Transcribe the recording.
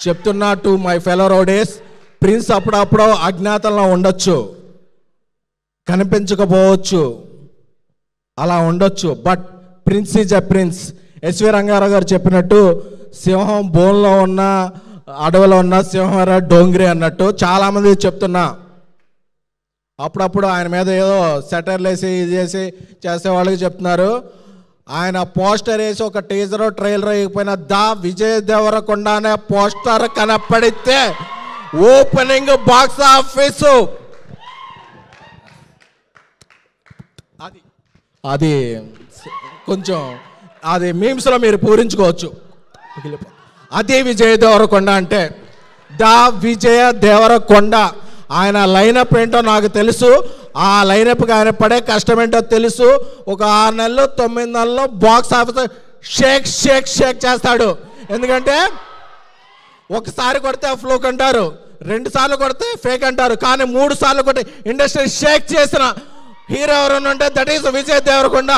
చెప్తున్నా to my fellow rowdies, prince అప్పుడప్పుడు అజ్ఞాతంలో ఉండొచ్చు, కనిపించకపోవచ్చు, అలా ఉండొచ్చు, but prince is a prince. SV Rangarao garu చెప్పినట్టు సింహం బోన్లో ఉన్న అడవిలో ఉన్న సింహం డోంగ్రీ అన్నట్టు చాలామంది చెప్తున్నా. అప్పుడప్పుడు ఆయన మీద ఏదో సెటర్లు వేసి ఇది చేసి చేసే వాళ్ళకి చెప్తున్నారు. ఆయన పోస్టర్ వేసి ఒక టీజర్ ట్రైలర్ వేయకపోయినా దా విజయ్ దేవరకొండ అనే పోస్టర్ కనపడితే ఓపెనింగ్ బాక్స్ ఆఫీసు అది కొంచెం అది మీమ్స్లో మీరు పూరించుకోవచ్చు. అదే విజయ్ దేవరకొండ అంటే దా విజయ దేవరకొండ. ఆయన లైనప్ ఏంటో నాకు తెలుసు, ఆ లైనప్కి ఆయన పడే కష్టం ఏంటో తెలుసు. ఒక 6 నెలలు 9 నెలల్లో box office shake shake shake చేస్తాడు. ఎందుకంటే ఒకసారి కొడితే ఫ్లూక్ అంటారు, 2 సార్లు కొడితే ఫేక్ అంటారు, కానీ 3 సార్లు కొట్టి ఇండస్ట్రీ షేక్ చేసిన హీరో ఎవరైనా ఉంటే దట్ ఈస్ విజయ్ దేవరకొండ.